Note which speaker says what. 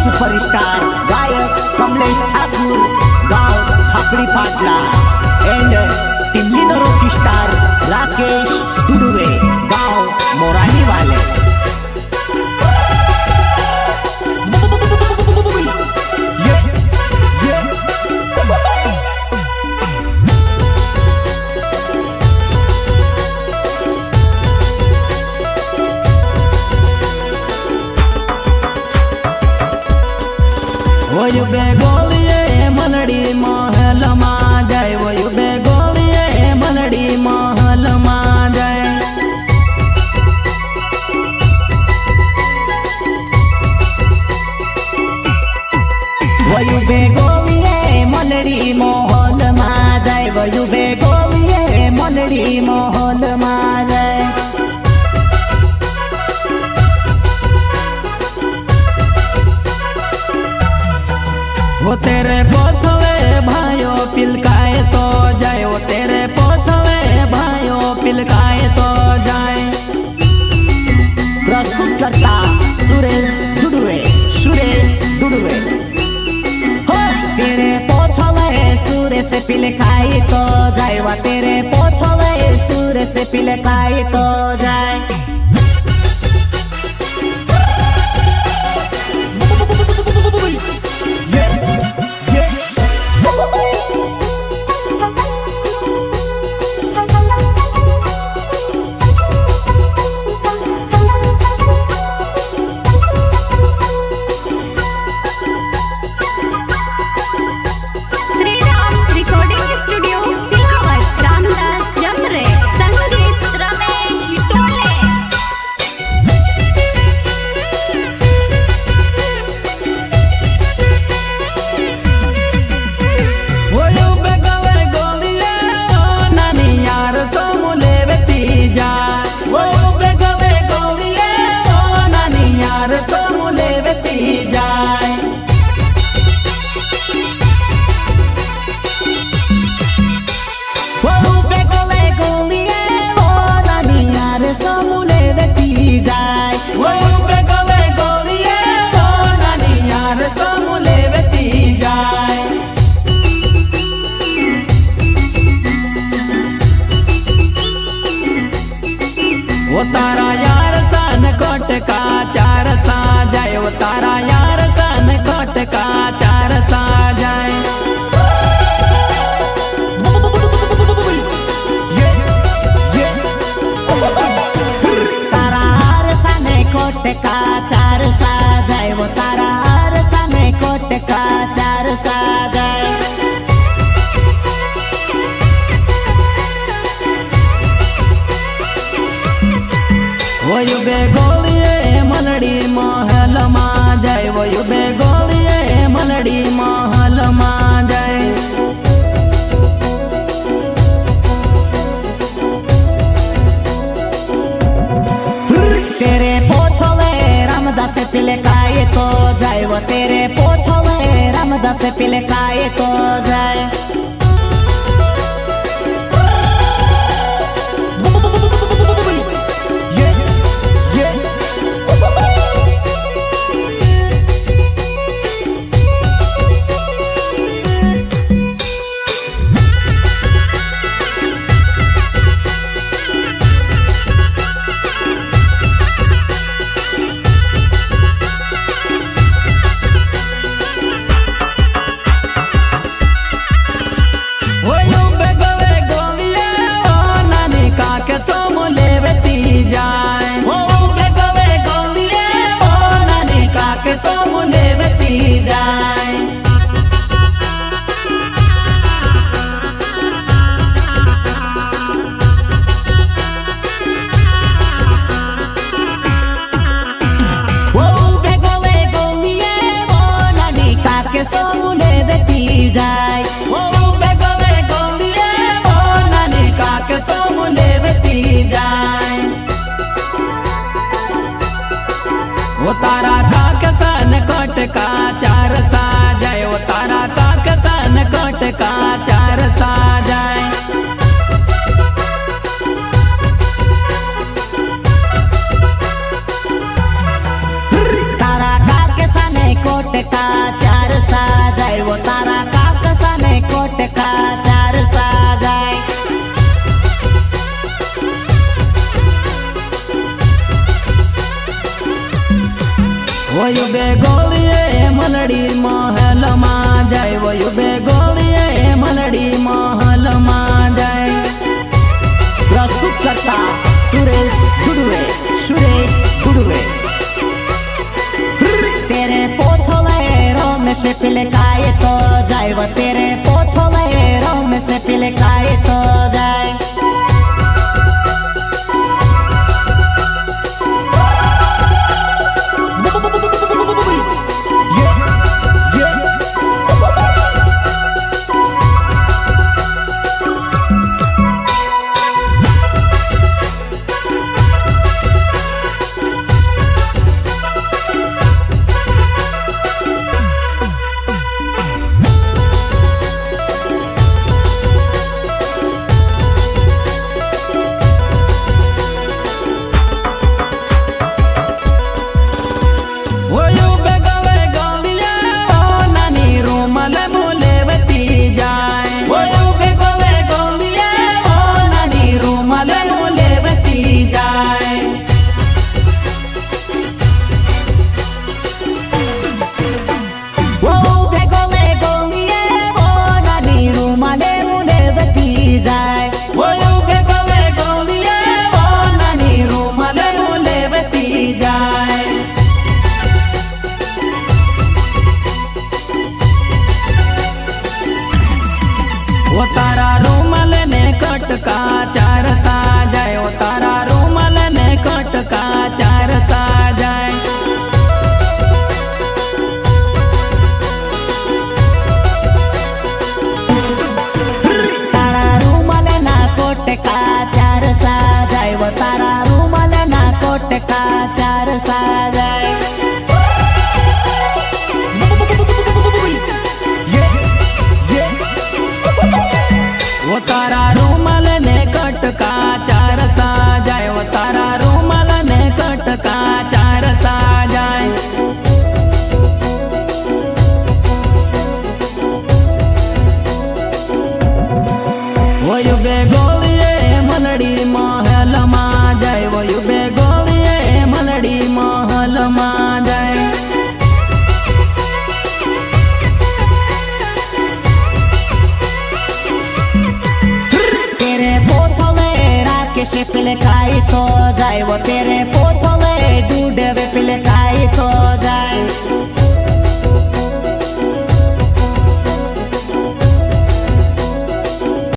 Speaker 1: Superstar गायक कमलेश ठाकुर गाव छापड़ी पाटला एंड टिल्ली रॉकी स्टार राकेश दुडुवे गाव मोरानी वाले।
Speaker 2: वयु बेगोलिये मनड़ी महल मा जाय, वयु बेगोलिये मनड़ी महल मा जाय।
Speaker 1: वयु बेगोलिये मनड़ी महल मा जाय, वयु बेगोलिये मनड़ी महल मा जाय।
Speaker 2: वो तेरे पोथवे भाइयो पिलकाए तो जाए, वो तेरे पोथवे भाइयो पिलकाए तो जाए।
Speaker 1: प्रस्तुत करता सुरेश दुडुवे, सुरेश दुडुवे। हो तेरे पोथवे सूर्य से पिलकाए तो जाए, वो तेरे पोथवे सूर्य से पिलकाए तो जाए।
Speaker 2: वो तारा यार सन कोट का चार सा जाए, वो तारा यार सन कोट का चार सा जाए।
Speaker 1: तारा हार सन कोट का चार सा जाए, वो तारा हार सन कोट का चार सा जाए।
Speaker 2: वयु बेगोलिये मनड़ी महल मा जाय, वयु बेगोलिये मनड़ी महल मा जाय।
Speaker 1: तेरे पोथवे रामदास पिलकाए तो जाय, वो तेरे पोथवे रामदास पिलकाए तो जाय।
Speaker 2: वो तारा काक सन कोट का चार सा जाए, वो तारा काक सन कोट का चार सा जाए।
Speaker 1: तारा काक सन कोट
Speaker 2: વયું બે ગોળીએ મલડી મહેલમાં જાય, વયું બે ગોળીએ મલડી મહેલમાં જાય.
Speaker 1: प्रस्तुत करता सुरेश गुडवे, सुरेश गुडवे. तेरे पोछले रोम से पिले काए तो जाए, वो तेरे पोछले रोम से पिले काए तो जाए.
Speaker 2: વયું બે ગળે ગોળીએ ઓ નાની રૂમાલ મુલેવતી જાય, વયું બે ગળે ગોળીએ ઓ નાની રૂમાલ મુલેવતી જાય.
Speaker 1: वो भेगोले गोलिए वो नानी रूमाले मुने बती जाए.
Speaker 2: વયું બે ગળે ગોળીએ ઓ નાની રૂમાલ મુલેવતી જાય. ઓ તારા રૂમાલ ને કટકા ચાર સાજાય, ઓ તારા રૂમાલ ને કટકા ચાર સાજાય.
Speaker 1: तारा रूमाल ना कोट का चार साजाए, वो तारा रूमाल ना कोट का चार साजाए.
Speaker 2: ઓ તારા રૂમાલ ને કટકા ચાર સાજાય, ઓ તારા રૂમાલ ને કટકા ચાર સાજાય. વયું બે ગોળીએ મલડી મહેલમાં જાય, વયું બે ગોળીએ મલડી મહેલમાં જાય.
Speaker 1: तेरे पोछले राके से पिले खाई तो जाए, वो तेरे पोछले डूडे